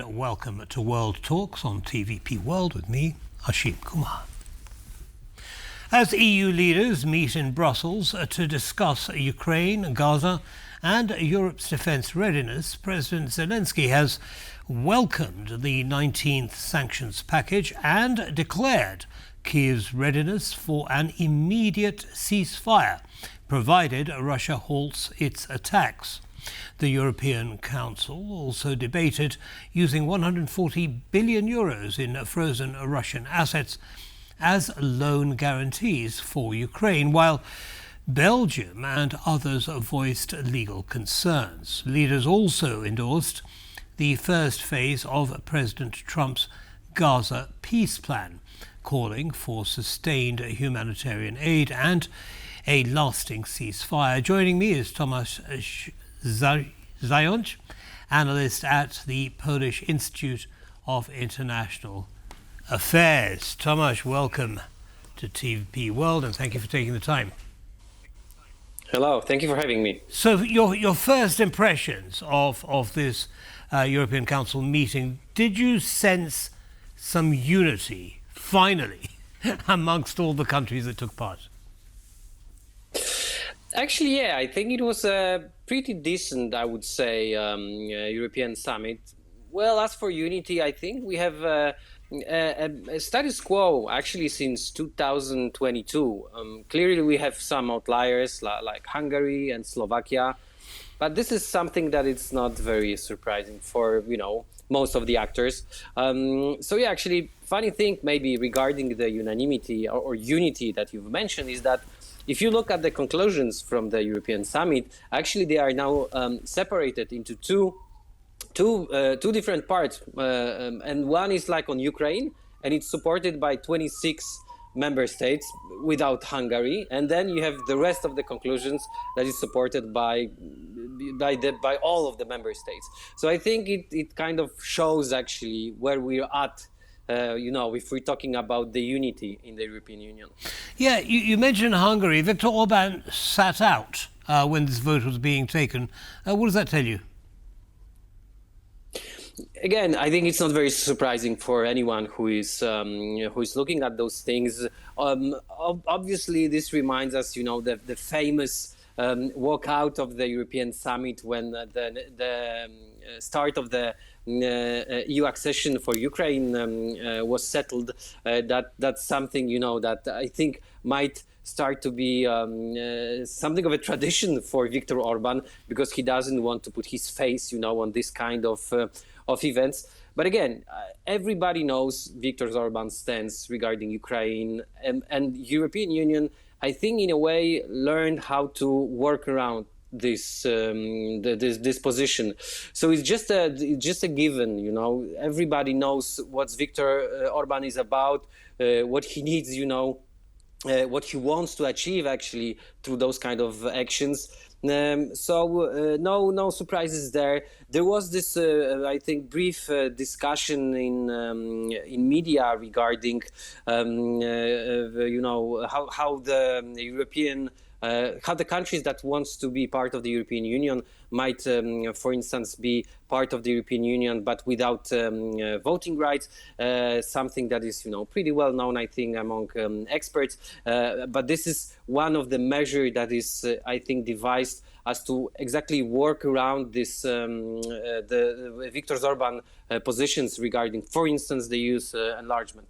and welcome to World Talks on TVP World with me, Ashim Kumar. As EU leaders meet in Brussels to discuss Ukraine, Gaza and Europe's defence readiness, President Zelensky has welcomed the 19th sanctions package and declared Kyiv's readiness for an immediate ceasefire, provided Russia halts its attacks. The European Council also debated using 140 billion euros in frozen Russian assets as loan guarantees for Ukraine, while Belgium and others voiced legal concerns. Leaders also endorsed the first phase of President Trump's Gaza peace plan, calling for sustained humanitarian aid and a lasting ceasefire. Joining me is Tomasz Zając Analyst at the Polish Institute of International Affairs. Tomasz, welcome to TVP World and thank you for taking the time. Hello, thank you for having me. So your first impressions of this European Council meeting, did you sense some unity, finally, amongst all the countries that took part? Actually, yeah, I think it was a pretty decent, I would say, European summit. Well, as for unity, I think we have a status quo actually since 2022. Clearly, we have some outliers like Hungary and Slovakia, but this is something that it's not very surprising for, most of the actors. So yeah, actually, funny thing maybe regarding the unanimity or unity that you've mentioned is that if you look at the conclusions from the European summit, actually they are now separated into two different parts, and one is like on Ukraine, and it's supported by 26 member states without Hungary, and then you have the rest of the conclusions that is supported by all of the member states. So I think it kind of shows actually where we're at. If we're talking about the unity in the European Union. Yeah, you mentioned Hungary. Viktor Orbán sat out when this vote was being taken. What does that tell you? Again, I think it's not very surprising for anyone who is looking at those things. Obviously, this reminds us, the famous walkout of the European summit when the start of the EU accession for Ukraine was settled. That's something that I think might start to be something of a tradition for Viktor Orbán, because he doesn't want to put his face, on this kind of events. But again, everybody knows Viktor Orbán's stance regarding Ukraine, and European Union, I think, in a way, learned how to work around this position. So it's just a given, Everybody knows what Viktor Orbán is about, what he needs, what he wants to achieve actually through those kind of actions. No surprises there. There was this, I think, brief discussion in media regarding, how the European. How the countries that wants to be part of the European Union might, for instance, be part of the European Union but without voting rights, something that is, pretty well known, I think, among experts. But this is one of the measures that is, I think, devised as to exactly work around this, the Viktor Orbán positions regarding, for instance, the EU's enlargement.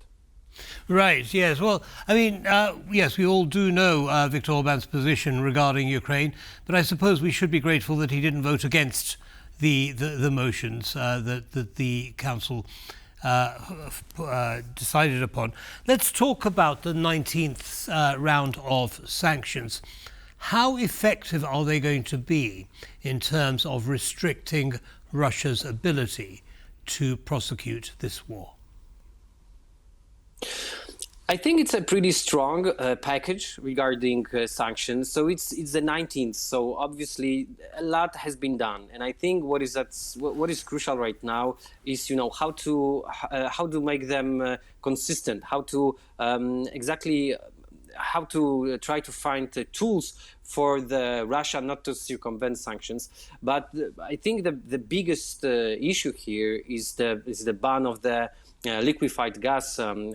Right, yes. Well, I mean, yes, we all do know Viktor Orbán's position regarding Ukraine, but I suppose we should be grateful that he didn't vote against the motions that the Council decided upon. Let's talk about the 19th round of sanctions. How effective are they going to be in terms of restricting Russia's ability to prosecute this war? I think it's a pretty strong package regarding sanctions. So it's the 19th. So obviously a lot has been done, and I think what is crucial right now is how to make them consistent, how to exactly how to try to find tools for the Russia not to circumvent sanctions. But I think the biggest issue here is the ban of the liquefied gas coming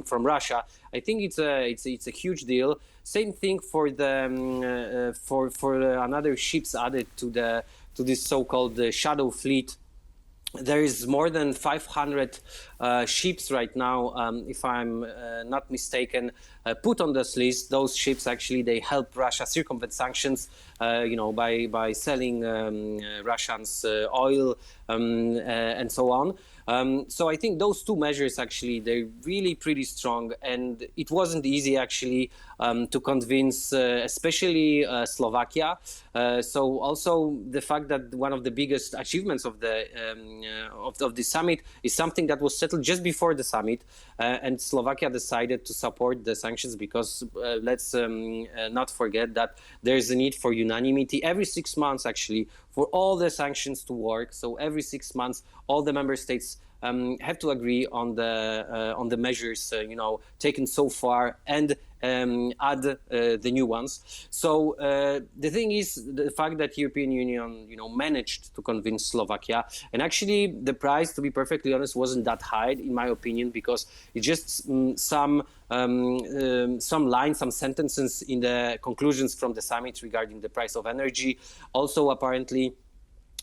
from Russia. I think it's a huge deal. Same thing for the for another ships added to this so-called shadow fleet. There is more than 500 ships right now, if I'm not mistaken, put on this list. Those ships actually, they help Russia circumvent sanctions, by selling Russians oil and so on. So I think those two measures actually, they're really pretty strong, and it wasn't easy actually to convince especially Slovakia. So also the fact that one of the biggest achievements of the of the summit is something that was settled just before the summit, and Slovakia decided to support the sanctions because let's not forget that there's a need for unanimity every 6 months actually for all the sanctions to work. So every 6 months, all the member states have to agree on the measures taken so far and add the new ones. So the thing is the fact that European Union managed to convince Slovakia, and actually the price, to be perfectly honest, wasn't that high in my opinion, because it's just some lines, some sentences in the conclusions from the summit regarding the price of energy. Also apparently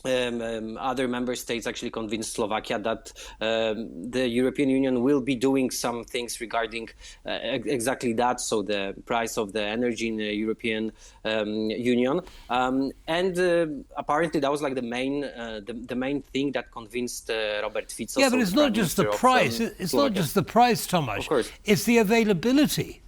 other member states actually convinced Slovakia that the European Union will be doing some things regarding exactly that, so the price of the energy in the European Union. And apparently that was like the main thing that convinced Robert Fico. Yeah, but it's not just the price. It's not just the price, Tomasz. Of course. It's the availability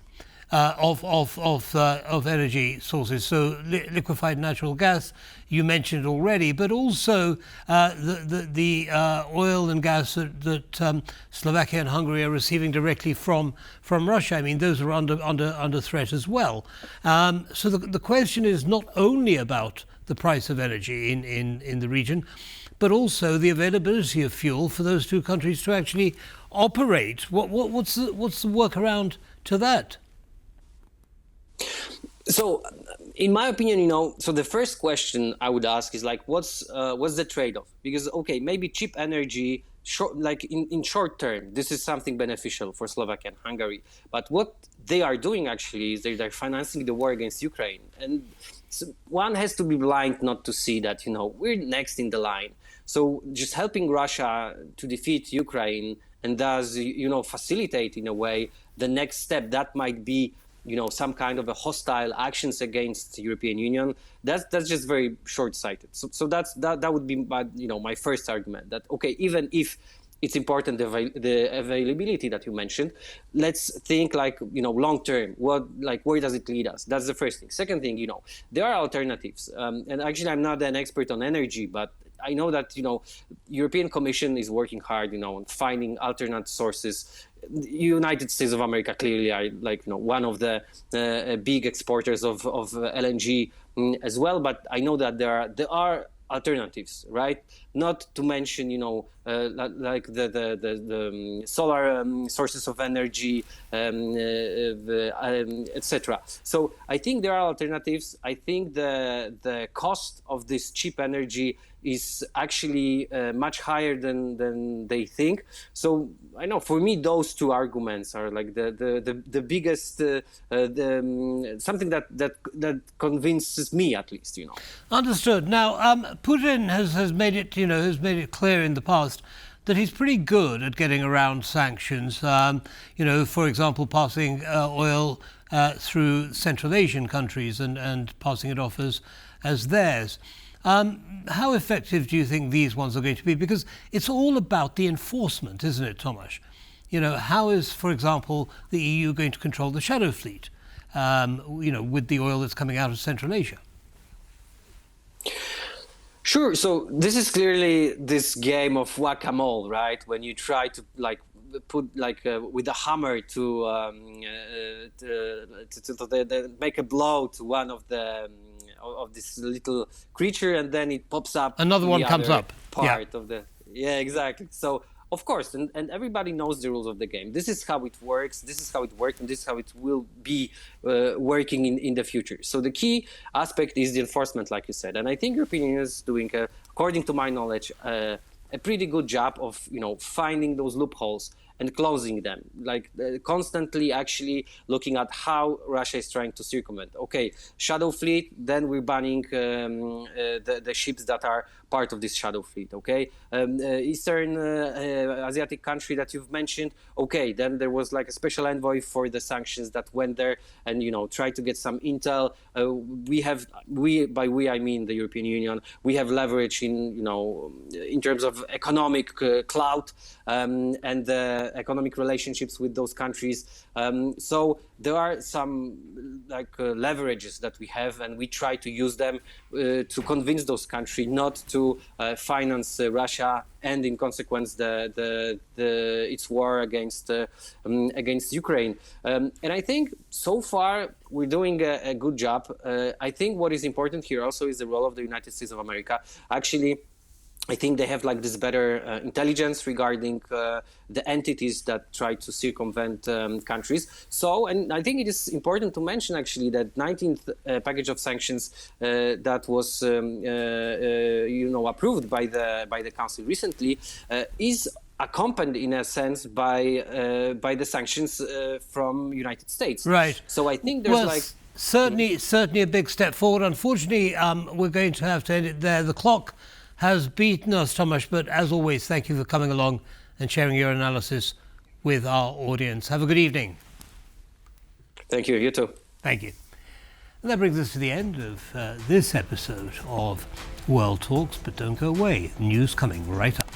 of energy sources. So liquefied natural gas, you mentioned already, but also the oil and gas that Slovakia and Hungary are receiving directly from Russia. I mean, those are under threat as well. So the question is not only about the price of energy in the region, but also the availability of fuel for those two countries to actually operate. What's the workaround to that? So, in my opinion, so the first question I would ask is like, what's the trade-off? Because okay, maybe cheap energy, in short term, this is something beneficial for Slovakia and Hungary. But what they are doing actually is they're financing the war against Ukraine, and so one has to be blind not to see that we're next in the line. So just helping Russia to defeat Ukraine and thus facilitate in a way the next step that might be some kind of a hostile actions against the European Union, that's just very short-sighted. So that would be my first argument, that okay, even if it's important the availability that you mentioned, let's think long term, where does it lead us? That's the first thing. Second thing, there are alternatives, and actually I'm not an expert on energy, but I know that European Commission is working hard on finding alternate sources. United States of America clearly are one of the big exporters of LNG as well, but I know that there are alternatives, right? Not to mention like the solar sources of energy, etc. So I think there are alternatives. I think the cost of this cheap energy is actually much higher than they think. So I know for me those two arguments are like the biggest something that convinces me, at least. Understood. Now Putin has made it clear in the past that he's pretty good at getting around sanctions. For example, passing oil through Central Asian countries and passing it off as theirs. How effective do you think these ones are going to be? Because it's all about the enforcement, isn't it, Tomasz? How is, for example, the EU going to control the shadow fleet, with the oil that's coming out of Central Asia? Sure. So this is clearly this game of whack-a-mole, right? When you try to put with a hammer to make a blow to one of this little creature, and then it pops up. Another one comes up. Part of the exactly. So Of course, and everybody knows the rules of the game. This is how it works, this is how it worked, and this is how it will be working in the future. So the key aspect is the enforcement, like you said. And I think European Union is doing, according to my knowledge, a pretty good job of finding those loopholes and closing them, like constantly actually looking at how Russia is trying to circumvent. Okay, shadow fleet, then we're banning the ships that are part of this shadow fleet. Okay, Eastern Asiatic country that you've mentioned. Okay, then there was like a special envoy for the sanctions that went there and tried to get some intel. By we I mean the European Union. We have leverage in terms of economic clout and economic relationships with those countries. So there are some leverages that we have, and we try to use them to convince those countries not to finance Russia and, in consequence, its war against Ukraine. And I think so far we're doing a good job. I think what is important here also is the role of the United States of America. Actually, I think they have this better intelligence regarding the entities that try to circumvent countries. So, and I think it is important to mention actually that 19th package of sanctions that was approved by the Council recently is accompanied in a sense by the sanctions from United States. Right. So I think there's certainly a big step forward. Unfortunately, we're going to have to end it there. The clock has beaten us, Tomasz, but as always, thank you for coming along and sharing your analysis with our audience. Have a good evening. Thank you. You too. Thank you. And that brings us to the end of this episode of World Talks, but don't go away. News coming right up.